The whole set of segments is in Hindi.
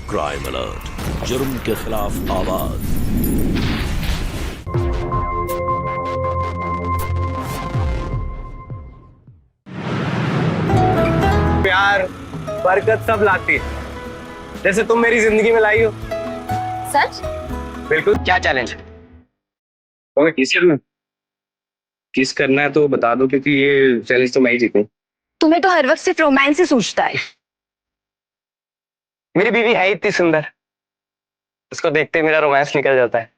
क्राइम अलर्ट, जुर्म के खिलाफ आवाज। प्यार बरकत सब लाती है, जैसे तुम मेरी जिंदगी में लाई हो। सच? बिल्कुल। क्या चैलेंज है? तुम्हें किस करना है तो बता दो, क्योंकि ये चैलेंज तो मैं ही जीतूं। तुम्हें तो हर वक्त सिर्फ रोमांस ही सूझता है। मेरी बीवी है इतनी सुंदर, उसको देखते ही मेरा रोमांस निकल जाता है।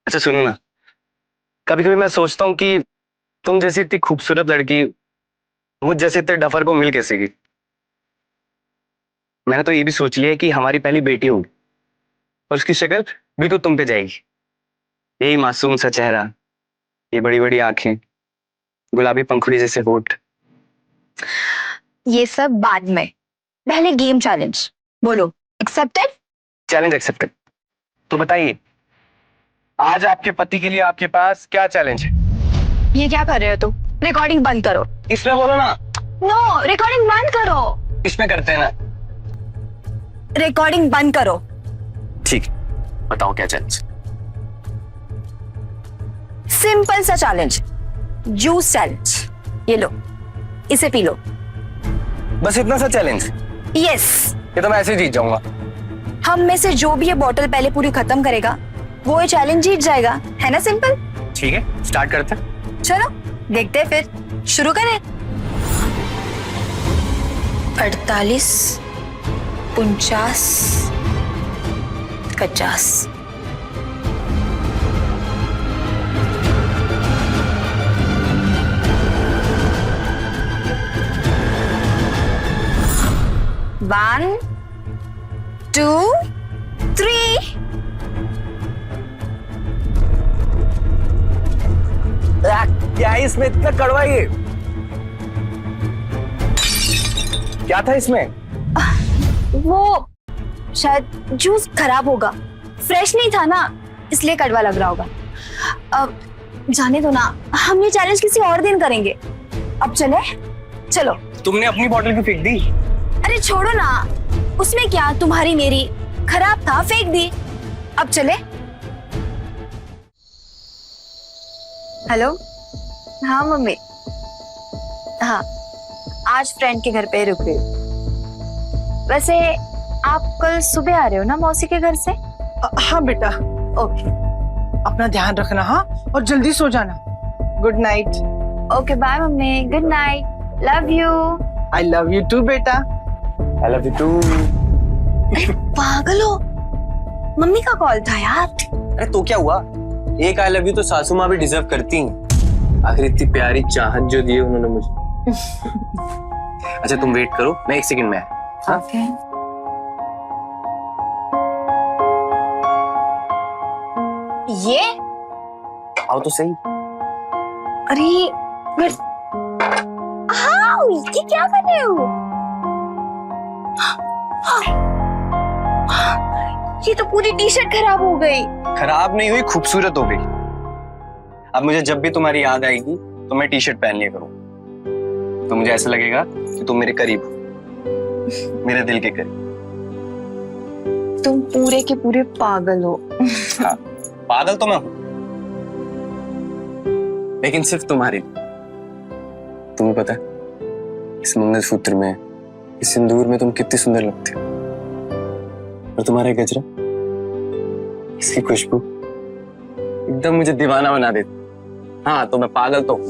अच्छा सुनो ना, कभी कभी मैं सोचता हूँ कि तुम जैसी इतनी खूबसूरत लड़की मुझ जैसे इतने डफर को मिल कैसे गई। मैंने तो ये भी सोच लिया है कि हमारी पहली बेटी होगी और उसकी शक्ल भी तो तुम पे जाएगी। यही मासूम सा चेहरा, ये बड़ी बड़ी आंखें, गुलाबी पंखुड़ी जैसे होठ। ये सब बाद में, पहले गेम चैलेंज। बोलो, एक्सेप्टेड? Challenge accepted. तो बताइए, आज आपके पति के लिए आपके पास क्या चैलेंज है? ये क्या कर रहे हो तुम? रिकॉर्डिंग बंद करो। इसमें बोलो ना। नो, रिकॉर्डिंग बंद करो। इसमें करते हैं ना। रिकॉर्डिंग बंद करो। ठीक, बताओ क्या चैलेंज? सिंपल सा चैलेंज, जूस चैलेंज। ये लो, इसे पी लो। बस इतना सा चैलेंज? यस। ये तो मैं ऐसे ही जीत जाऊंगा। हम में से जो भी ये बोतल पहले पूरी खत्म करेगा वो ये चैलेंज जीत जाएगा, है ना? सिंपल। ठीक है, स्टार्ट करते हैं। चलो देखते हैं, फिर शुरू करें। 48, 49, 50। One, 2, 3। क्या है इसमें इतना कड़वा? ये क्या था इसमें? वो शायद जूस खराब होगा, फ्रेश नहीं था ना, इसलिए कड़वा लग रहा होगा। अब जाने दो ना, हम ये चैलेंज किसी और दिन करेंगे। अब चले? चलो। तुमने अपनी बोतल क्यों फेंक दी? अरे छोड़ो ना, उसमें क्या, तुम्हारी मेरी। खराब था, फेंक दी। अब चले? हेलो। हाँ मम्मी। हाँ, आज फ्रेंड के घर पे रुक रही हूँ। वैसे आप कल सुबह आ रहे हो ना मौसी के घर से? हाँ बेटा। ओके। अपना ध्यान रखना, हाँ, और जल्दी सो जाना। Good night. Okay bye mummy, good night, love you. I love you too बेटा। I love you too. पागल हो, मम्मी का कॉल था यार। अरे तो क्या हुआ, एक आई लव यू तो सासू माँ भी डिजर्व करती हैं। आखिर इतनी प्यारी चाहत जो दी है उन्होंने मुझे। अच्छा तुम वेट करो, मैं 1 सेकंड में आया। ओके। ये आओ तो सही। अरे हाँ, ये क्या कर रहे हो? ये तो पूरी टी शर्ट खराब हो गई। खराब नहीं हुई, खूबसूरत हो गई। अब मुझे जब भी तुम्हारी याद आएगी तो मैं टी शर्ट पहन लिया करूँ, तो मुझे ऐसा लगेगा कि तुम मेरे करीब हो, मेरे दिल के करीब। तुम पूरे के पूरे पागल हो। हाँ, पागल तो मैं हूं, लेकिन सिर्फ तुम्हारे लिए। तुम्हें पता है, इस मंगलसूत्र में, इस सिंदूर में तुम कितनी सुंदर लगती हो, और तुम्हारा गजरा, इसकी खुशबू एकदम मुझे दीवाना बना देती। हाँ, तो मैं पागल तो हूं।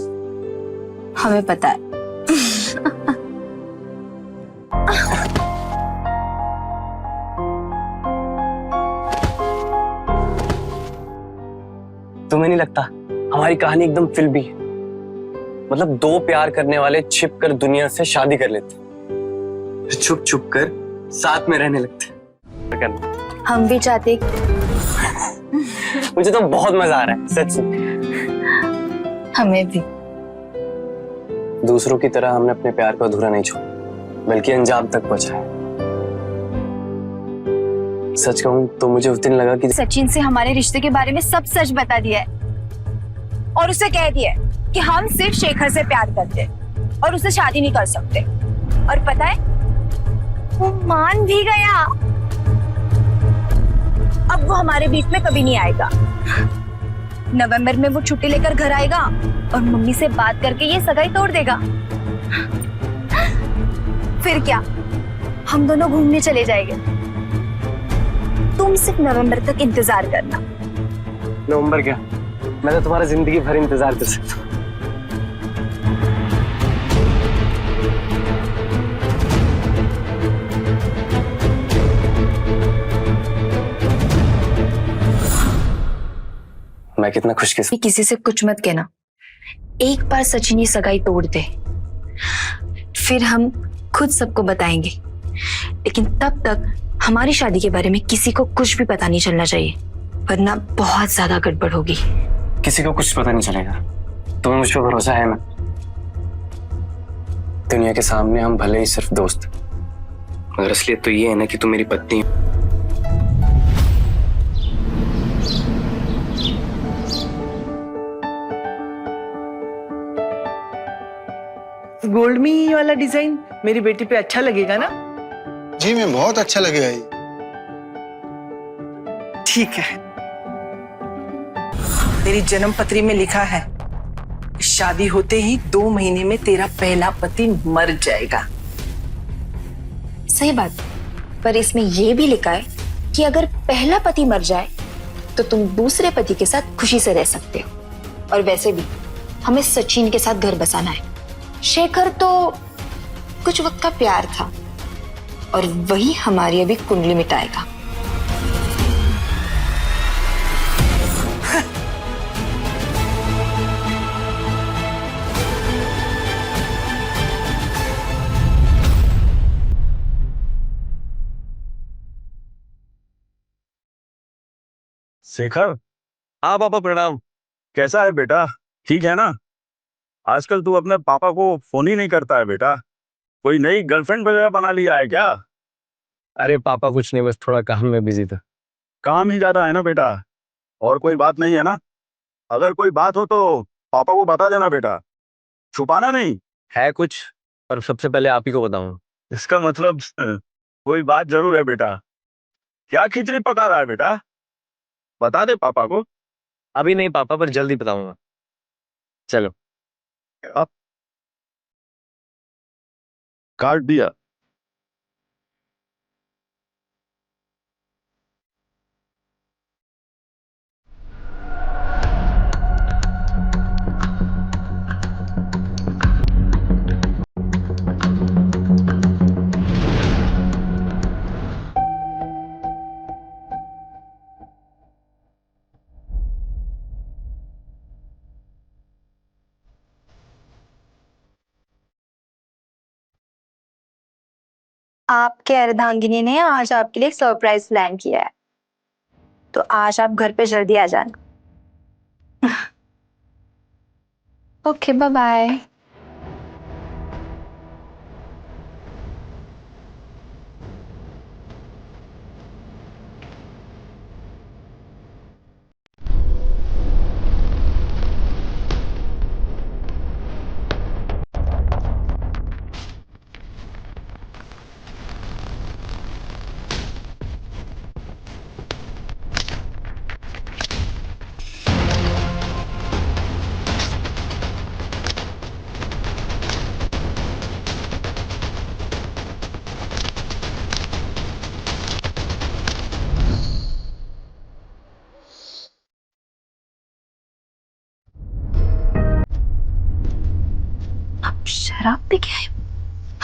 हमें पता है। तुम्हें नहीं लगता हमारी कहानी एकदम फिल्मी है? मतलब दो प्यार करने वाले छिप कर दुनिया से शादी कर लेते, छुप छुप कर साथ में रहने लगते। हम भी चाहते। मुझे तो बहुत मजा आ रहा है सच में। हमें भी। दूसरों की तरह हमने अपने प्यार को अधूरा नहीं छोड़ा, बल्कि अंजाम तक पहुंचाया। सच कहूं तो मुझे उस दिन लगा कि सचिन से हमारे रिश्ते के बारे में सब सच बता दिया है, और उसे कह दिया है कि हम सिर्फ शेखर से प्यार करते और उससे शादी नहीं कर सकते। और पता है, वो मान भी गया। अब वो हमारे बीच में कभी नहीं आएगा। नवंबर में वो छुट्टी लेकर घर आएगा और मम्मी से बात करके ये सगाई तोड़ देगा। फिर क्या, हम दोनों घूमने चले जाएंगे। तुम सिर्फ नवंबर तक इंतजार करना। नवंबर क्या, मैं तो तुम्हारा जिंदगी भर इंतजार कर सकता हूँ। मैं कितना खुशकिस्मत। किसी से कुछ मत कहना। एक बार सचिन ये सगाई तोड़ दे, फिर हम खुद सबको बताएंगे। लेकिन तब तक हमारी शादी के बारे में किसी को कुछ भी पता नहीं चलना चाहिए, वरना बहुत ज्यादा गड़बड़ होगी। किसी को कुछ पता नहीं चलेगा। तुम्हें मुझ पर भरोसा है ना? दुनिया के सामने हम भले ही सिर्फ दोस्त, मगर असलियत तो ये है ना कि तुम मेरी पत्नी हो। गोल्ड में ये वाला डिजाइन मेरी बेटी पे अच्छा लगेगा ना? जी मैं बहुत अच्छा लगेगा ये। ठीक है। तेरी जन्म पत्री में लिखा है, शादी होते ही 2 महीने में तेरा पहला पति मर जाएगा। सही बात, पर इसमें यह भी लिखा है कि अगर पहला पति मर जाए तो तुम दूसरे पति के साथ खुशी से रह सकते हो। और वैसे भी हमें सचिन के साथ घर बसाना है। शेखर तो कुछ वक्त का प्यार था और वही हमारी अभी कुंडली मिटाएगा। शेखर। हाँ पापा प्रणाम। कैसा है बेटा, ठीक है ना? आजकल तू अपने पापा को फोन ही नहीं करता है बेटा। कोई नई गर्लफ्रेंड वगैरह बना लिया है क्या? अरे पापा कुछ नहीं, बस थोड़ा काम में बिजी था। काम ही ज्यादा है ना बेटा, और कोई बात नहीं है ना? अगर कोई बात हो तो पापा को बता देना बेटा, छुपाना नहीं। है कुछ, पर सबसे पहले आप ही को बताऊं। इसका मतलब कोई बात जरूर है बेटा। क्या खिचड़ी पका रहा है बेटा, बता दे पापा को। अभी नहीं पापा, पर जल्दी बताऊंगा। चलो। अब काट दिया। आपके अर्धांगिनी ने आज आपके लिए सरप्राइज प्लान किया है, तो आज आप घर पे जल्दी आ जाना। Okay, bye bye. आप शराब पी के आए?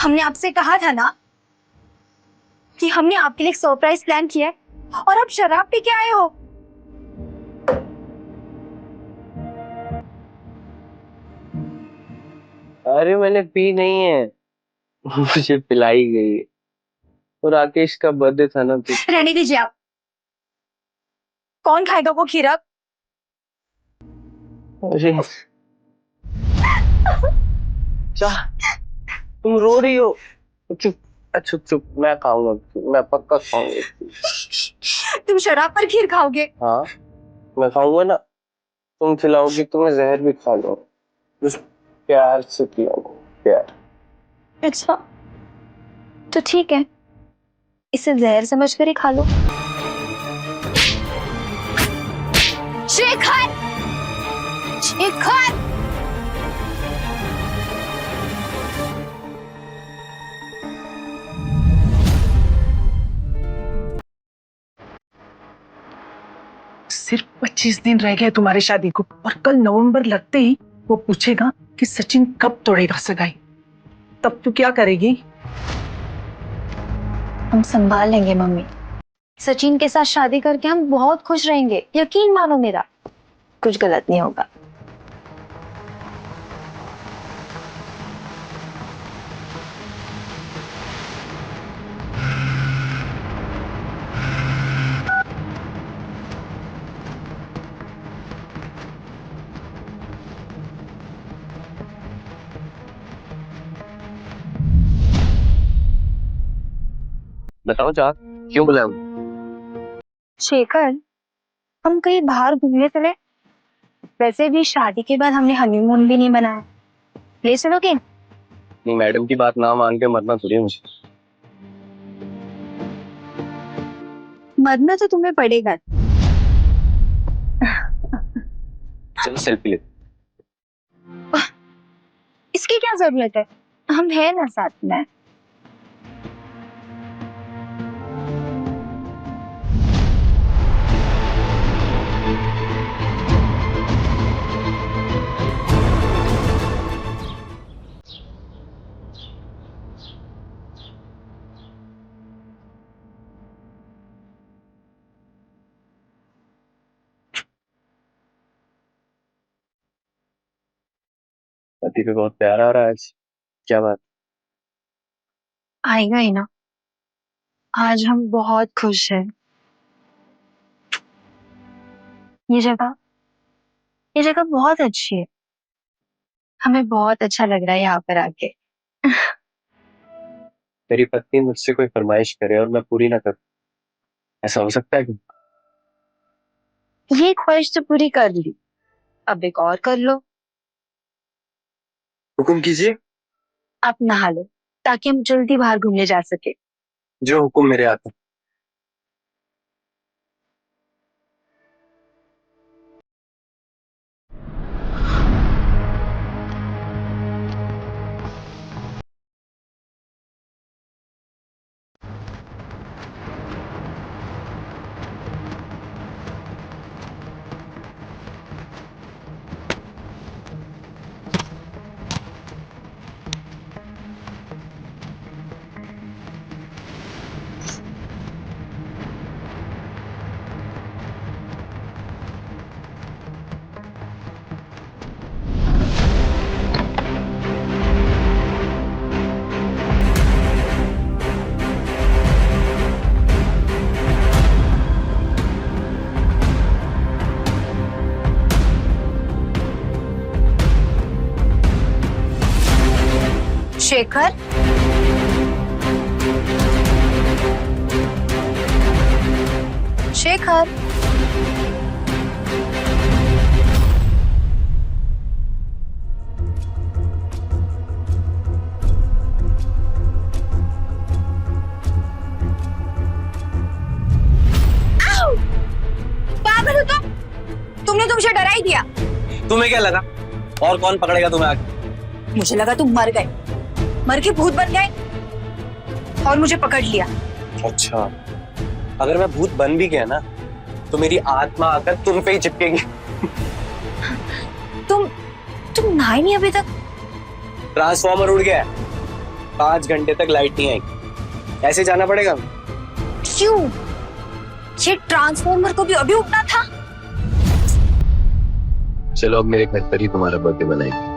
हमने आपसे कहा था ना कि हमने आपके लिए एक सरप्राइज प्लान किया है, और आप शराब पी के आए हो। अरे मैंने पी नहीं है, मुझे पिलाई गई है। और राकेश का बर्थडे था ना, तो रहने दीजिए आप। कौन खाएगा वो खीरा? अरे चाह, तुम रो रही हो? चुप चुप चुप, मैं खाऊंगा, मैं पक्का खाऊंगा। तुम शराब पर खीर खाओगे? हाँ मैं खाऊंगा ना। तुम खिलाओगी तो मैं जहर भी खा लूंगा, बस प्यार से खिलाऊंगा, प्यार। अच्छा, तो ठीक है, इसे जहर समझकर ही खा लो। शेखर, शेखर, सिर्फ 25 दिन रह गए तुम्हारी शादी को, और कल नवंबर लगते ही वो पूछेगा कि सचिन कब तोड़ेगा सगाई। तब तू क्या करेगी? हम संभाल लेंगे मम्मी। सचिन के साथ शादी करके हम बहुत खुश रहेंगे, यकीन मानो मेरा, कुछ गलत नहीं होगा। बताओ जा, क्यों बुलाया मुझे? शेखर, हम कहीं बाहर घूमने चले? वैसे भी शादी के बाद हमने हनीमून भी नहीं बनाया, ले चलोगे? नहीं, मैडम की बात ना मान के मरना थोड़ी है मुझे। मरना तो तुम्हें पड़ेगा। चलो सेल्फी ले। इसकी क्या जरूरत है, हम हैं ना साथ में। पति पे बहुत प्यार आ रहा है आज। क्या बात? आएगा ही ना। आज हम बहुत खुश हैं। ये जगह ये जगह बहुत अच्छी है। हमें बहुत अच्छा लग रहा है यहाँ पर आके। मेरी पत्नी मुझसे कोई फरमाइश करे और मैं पूरी ना करूं, ऐसा हो सकता है क्या? ये ख्वाहिश तो पूरी कर ली, अब एक और कर लो। हुक्म कीजिए। आप नहा लो ताकि हम जल्दी बाहर घूमने जा सके। जो हुक्म मेरे आता। शेखर, शेखर, पागल हो तुमने तो मुझे डरा ही दिया। तुम्हें क्या लगा और कौन पकड़ेगा तुम्हें आगे? मुझे लगा तुम मर के भूत बन गए और मुझे पकड़ लिया। अच्छा, अगर मैं भूत बन भी गया ना तो मेरी आत्मा आकर तुम पे ही चिपकेगी। तुम नहाए नहीं अभी तक? ट्रांसफॉर्मर उड़ गया है, 5 घंटे तक लाइट नहीं आएगी, ऐसे जाना पड़ेगा। क्यों? ये ट्रांसफॉर्मर को भी अभी उठना था। चलो अब मेरे घर पर ही तुम्हारा बर्थडे मनाएंगे।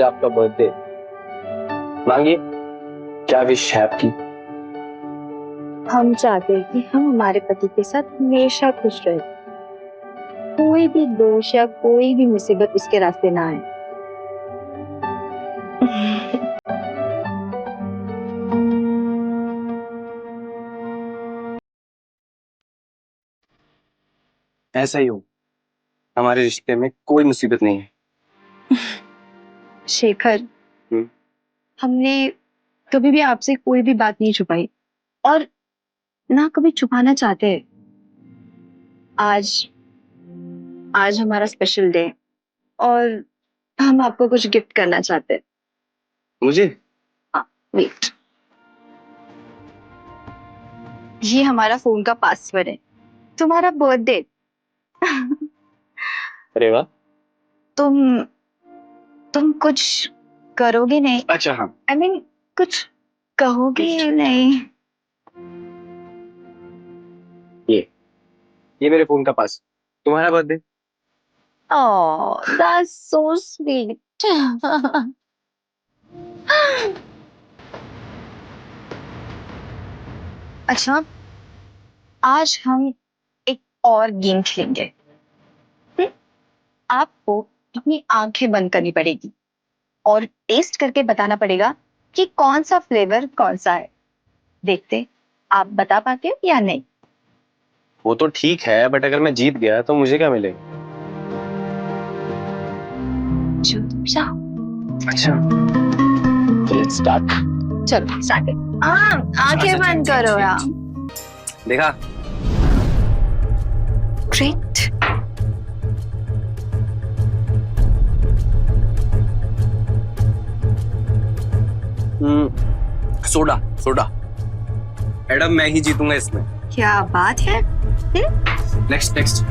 आज आपका बर्थडे, मांगिए क्या विश है आपकी? हम चाहते हैं कि हम हमारे पति के साथ हमेशा खुश रहे, कोई भी दोष या कोई भी मुसीबत उसके रास्ते ना आए। ऐसा ही हो, हमारे रिश्ते में कोई मुसीबत नहीं है। शेखर, हमने कभी भी आपसे कोई भी बात नहीं छुपाई और ना कभी छुपाना चाहते हैं। आज हमारा स्पेशल डे और हम आपको कुछ गिफ्ट करना चाहते हैं। मुझे? वेट, ये हमारा फोन का पासवर्ड है, तुम्हारा बर्थडे। अरे वाह। तुम कुछ करोगे नहीं? अच्छा हाँ, I mean, कुछ कहोगे या नहीं? ये मेरे फोन का पास, तुम्हारा birthday. Oh, that's so sweet. अच्छा, आज हम एक और गेम खेलेंगे। आपको अपनी आंखें बंद करनी पड़ेगी और टेस्ट करके बताना पड़ेगा कि कौन सा फ्लेवर कौन सा है। देखते आप बता पाते हो या नहीं। वो तो ठीक है, बट अगर मैं जीत गया तो मुझे क्या मिलेगा? चुप जाओ। अच्छा, लेट्स स्टार्ट। चलो स्टार्ट। आंखें बंद करो यार। देखा? ग्रेट। Soda soda. मैडम मैं ही जीतूंगा इसमें। क्या बात है? Next next.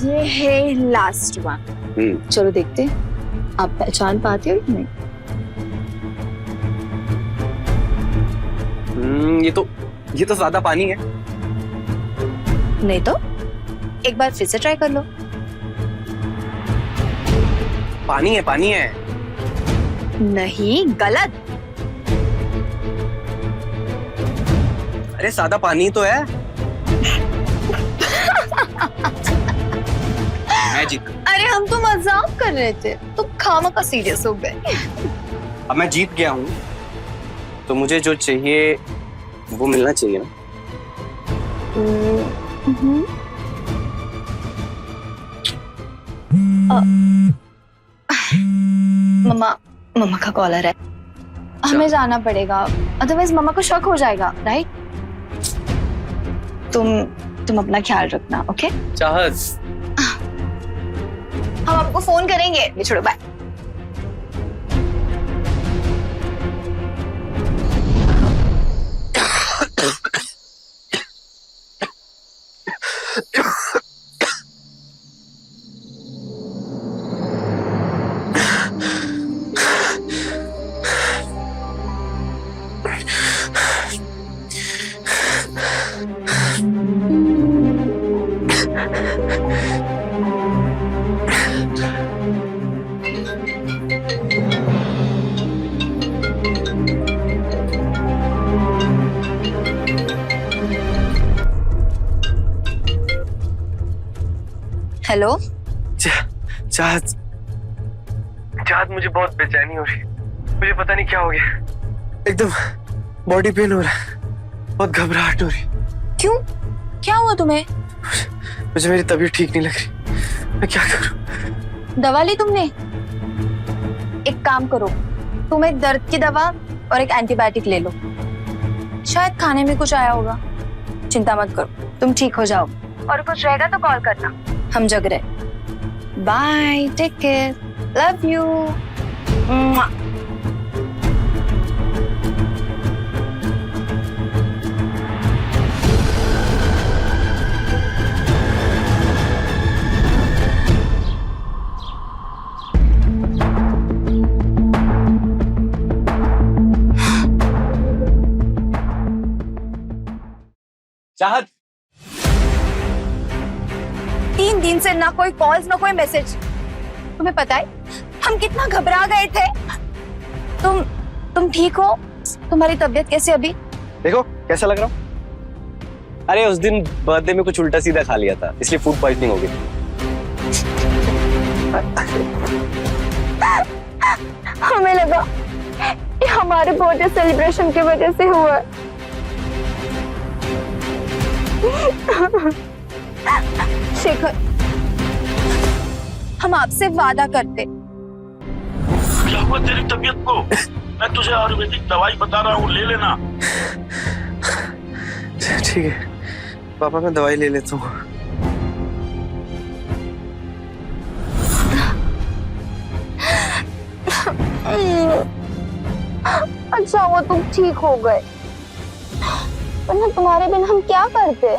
ये है लास्ट वन। चलो देखते हैं आप पहचान पाते हो या नहीं। ये तो ज्यादा पानी है। नहीं तो एक बार फिर से ट्राई कर लो। पानी है, पानी है। नहीं, गलत। अरे सादा पानी तो है। मैं जीत। अरे हम तो मजाक कर रहे थे, तुम खामखा सीरियस हो गए। अब मैं जीत गया हूँ तो मुझे जो चाहिए वो मिलना चाहिए ना। मम्मा का कॉलर है, हमें जाना पड़ेगा, अदरवाइज मम्मा को शक हो जाएगा, राइट? तुम अपना ख्याल रखना, ओके? चाहत, हम आपको फोन करेंगे। छोड़ो, बाय। हेलो, चाहत मुझे बहुत बेचैनी हो रही, मुझे पता नहीं क्या हो गया, एकदम बॉडी पेन हो रहा है, बहुत घबराहट हो रही। क्यों, क्या हुआ तुम्हें? मुझे मेरी तबीयत ठीक नहीं लग रही, मैं क्या करूं? दवा ली तुमने? एक काम करो, तुम एक दर्द की दवा और एक एंटीबायोटिक ले लो, शायद खाने में कुछ आया होगा। चिंता मत करो, तुम ठीक हो जाओ, और कुछ रहेगा तो कॉल करना, हम जग रहे। Bye, take care, love you. Chahat, 3 दिन से ना कोई कॉल्स ना कोई मैसेज। तुम्हें पता है हम कितना घबरा गए थे। तुम ठीक हो? तुम्हारी तबीयत कैसे अभी? देखो कैसा लग रहा हूँ। अरे उस दिन बर्थडे में कुछ उल्टा सीधा खा लिया था, इसलिए फूड पॉइजनिंग हो गई। हमें लगा कि हमारे बर्थडे सेलिब्रेशन की वजह से हुआ है। शेखर, हम आपसे वादा करते। क्या हुआ तेरी तबीयत को? मैं तुझे आयुर्वेदिक दवाई बता रहा हूँ, ले लेना। ठीक है पापा, मैं दवाई ले लेता हूँ। अच्छा हुआ तुम ठीक हो गए, वरना तुम्हारे बिना हम क्या करते।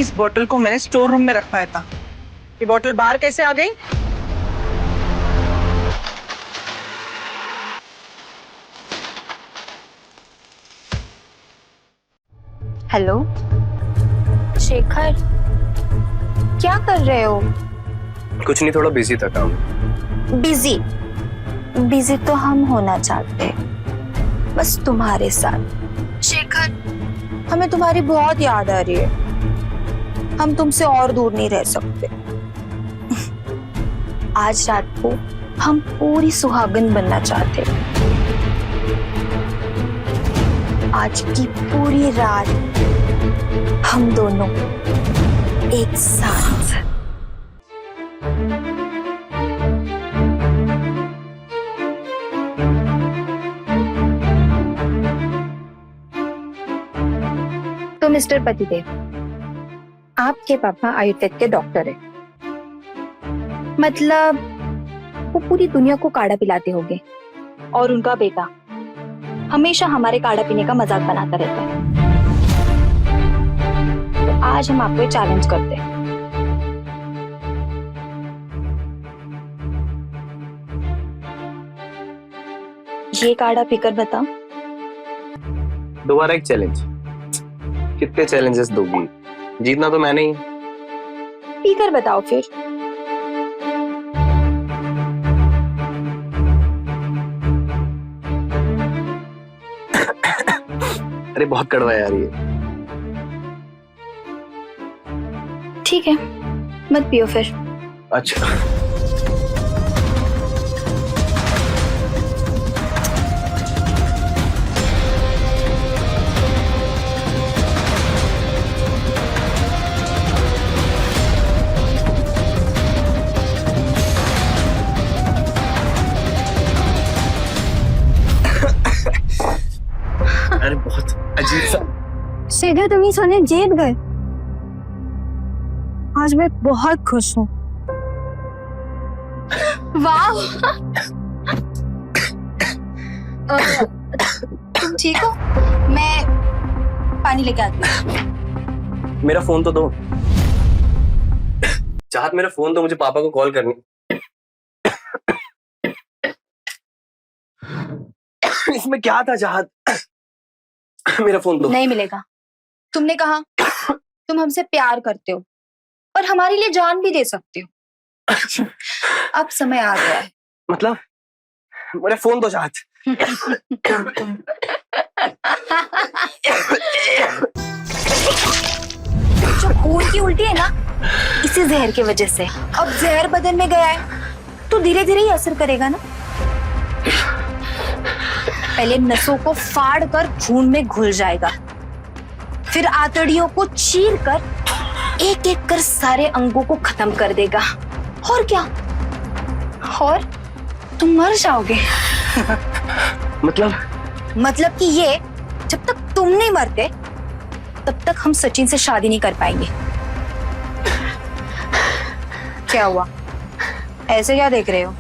इस बोतल को मैंने स्टोर रूम में रखवाया था, ये बोतल बाहर कैसे आ गई? हेलो शेखर, क्या कर रहे हो? कुछ नहीं, थोड़ा बिजी था काम। बिजी? बिजी तो हम होना चाहते हैं, बस तुम्हारे साथ। शेखर, हमें तुम्हारी बहुत याद आ रही है, हम तुमसे और दूर नहीं रह सकते। आज रात को हम पूरी सुहागन बनना चाहते हैं। आज की पूरी रात हम दोनों एक साथ। तो मिस्टर पतिदेव, आपके पापा आयुर्वेद के डॉक्टर है, मतलब वो पूरी दुनिया को काढ़ा पिलाते होंगे, और उनका बेटा हमेशा हमारे काढ़ा पीने का मजाक बनाता रहता है। तो आज हम आपको चैलेंज करते हैं। ये काढ़ा पीकर बताओ। दोबारा एक चैलेंज? कितने चैलेंजेस दोगी? जीतना तो मैंने ही। पीकर बताओ फिर। अरे बहुत कड़वा है यार ये। ठीक है, मत पियो फिर। अच्छा अरे बहुत अजीब सा। शेखर, तुम ही सोने जीत गए। आज मैं बहुत खुश हूँ। वाह! तुम ठीक हो? मैं पानी लेके आती हूँ। मेरा फोन तो दो। चाहत मेरा फोन दो, मुझे पापा को कॉल करनी। इसमें क्या था चाहत? मेरा फोन दो। नहीं मिलेगा। तुमने कहा तुम हमसे प्यार करते हो और हमारे लिए जान भी दे सकते हो। अब समय आ गया है। मतलब मेरा फोन दो चाहत। जो खून की उल्टी है ना, इसी जहर की वजह से। अब जहर बदन में गया है तो धीरे धीरे ही असर करेगा ना। पहले नसों को फाड़ कर खून में घुल जाएगा, फिर आंतड़ियों को चीर कर एक एक कर सारे अंगों को खत्म कर देगा। और क्या, और तुम मर जाओगे। मतलब कि ये, जब तक तुम नहीं मरते तब तक हम सचिन से शादी नहीं कर पाएंगे। क्या हुआ, ऐसे क्या देख रहे हो?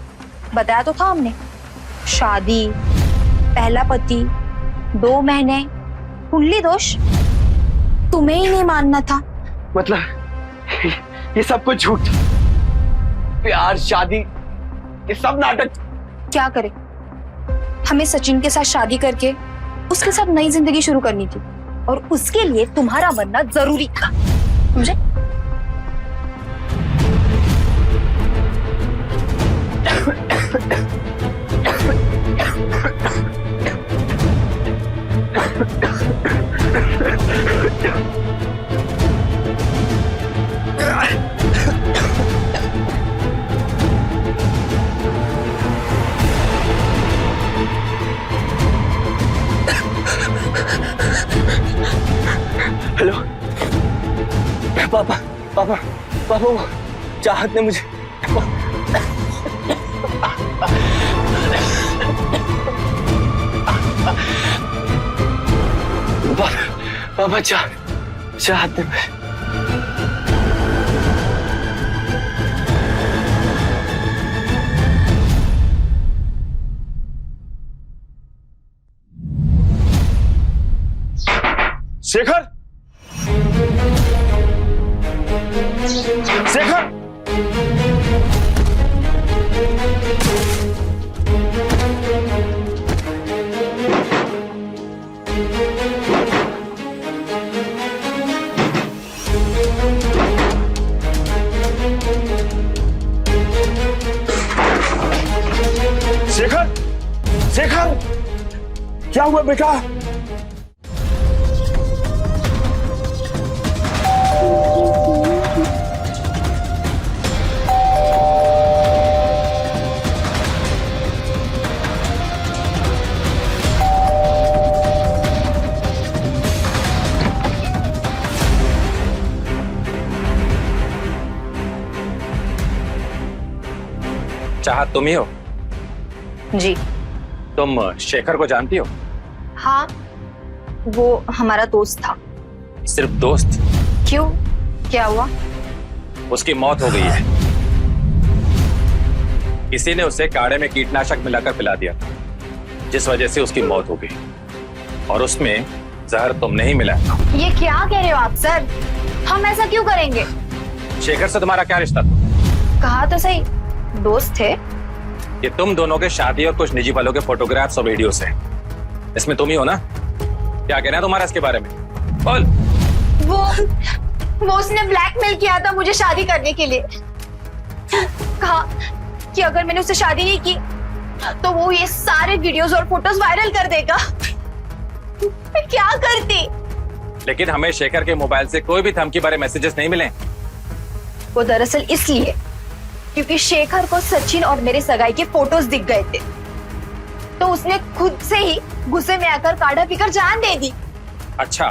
बताया तो था हमने, शादी, पहला पति, 2 महीने, कुंडली दोष। तुम्हें ही नहीं मानना था। मतलब ये सब कुछ झूठ, प्यार, शादी, ये सब नाटक। क्या करें, हमें सचिन के साथ शादी करके उसके साथ नई जिंदगी शुरू करनी थी, और उसके लिए तुम्हारा बनना जरूरी था, समझे? हेलो पापा, पापा, पापा, वो चाहत ने मुझे पापा, चाहत ने शेखर, शेखर, शेखर, शेखर, क्या हुआ बेटा? चाहत तुम ही हो? जी। तुम शेखर को जानती हो? हाँ, वो हमारा दोस्त था। सिर्फ दोस्त? क्यों, क्या हुआ? उसकी मौत हो गई है। किसी ने उसे काढ़े में कीटनाशक मिलाकर पिला दिया, जिस वजह से उसकी मौत हो गई, और उसमें जहर तुमने ही मिलाया। ये क्या कह रहे हो आप सर? हम ऐसा क्यों करेंगे? शेखर से तुम्हारा क्या रिश्ता था? कहा तो सही, दोस्त थे। ये तुम दोनों के शादी और कुछ निजी पलों के फोटोग्राफ्स और वीडियोस हैं। इसमें तुम ही हो ना? क्या कहना है तुम्हारा इसके बारे में? बोल। वो उसने ब्लैकमेल किया था मुझे शादी करने के लिए। कहा कि अगर मैंने उससे शादी नहीं की तो वो ये सारे वीडियोस और फोटोज वायरल कर देगा। मैं क्या करती? लेकिन हमें शेखर के मोबाइल से कोई भी धमकी भरे मैसेजेस नहीं मिले। वो दरअसल इसलिए क्योंकि शेखर को सचिन और मेरे सगाई के फोटोज दिख गए थे, तो उसने खुद से ही गुस्से में आकर काढ़ा पीकर जान दे दी। अच्छा,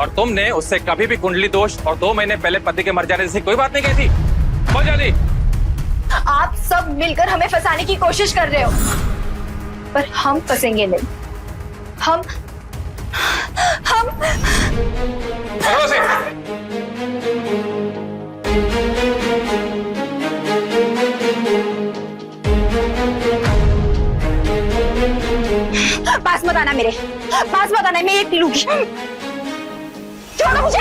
और तुमने उससे कभी भी कुंडली दोष और 2 महीने पहले पति के मर जाने जैसी कोई बात नहीं कही थी? बोल जल्दी। आप सब मिलकर हमें फंसाने की कोशिश कर रहे हो, पर हम फंसेंगे नहीं। हम पास मत आना, मेरे पास मत आना, मैं ये पी लूंगी। छोड़ो मुझे,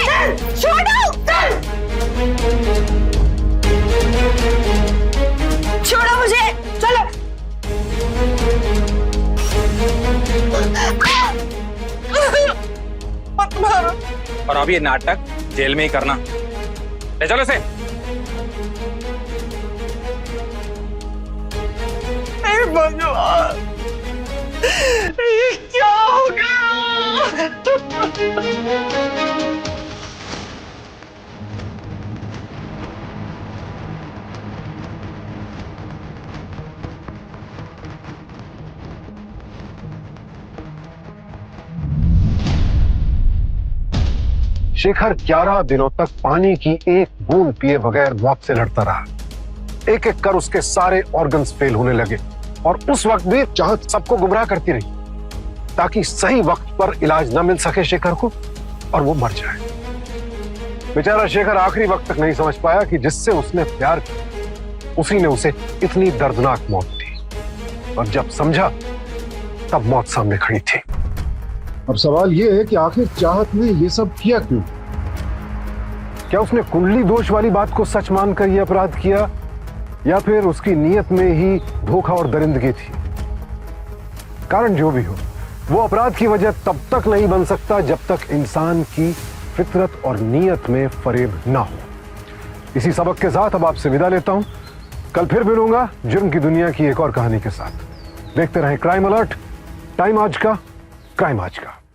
छोड़ो, छोड़ो मुझे, चलो। और अब ये नाटक जेल में ही करना। ले चलो इसे। भगवान, ये क्या हो गया? शेखर 11 दिनों तक पानी की एक बूंद पिए बगैर मौत से लड़ता रहा। एक एक कर उसके सारे ऑर्गन्स फेल होने लगे और उस वक्त भी चाहत सबको गुमराह करती रही ताकि सही वक्त पर इलाज न मिल सके शेखर को और वो मर जाए। बेचारा शेखर आखिरी वक्त तक नहीं समझ पाया कि जिससे उसने प्यार किया उसी ने उसे इतनी दर्दनाक मौत दी और जब समझा तब मौत सामने खड़ी थी। अब सवाल यह है कि आखिर चाहत ने यह सब किया क्यों? क्या उसने कुंडली दोष वाली बात को सच मानकर यह अपराध किया या फिर उसकी नीयत में ही धोखा और दरिंदगी थी? कारण जो भी हो, वो अपराध की वजह तब तक नहीं बन सकता जब तक इंसान की फितरत और नीयत में फरेब ना हो। इसी सबक के साथ अब आपसे विदा लेता हूं। कल फिर मिलूंगा जुर्म की दुनिया की एक और कहानी के साथ। देखते रहें क्राइम अलर्ट, टाइम आज का, क्राइम आज का।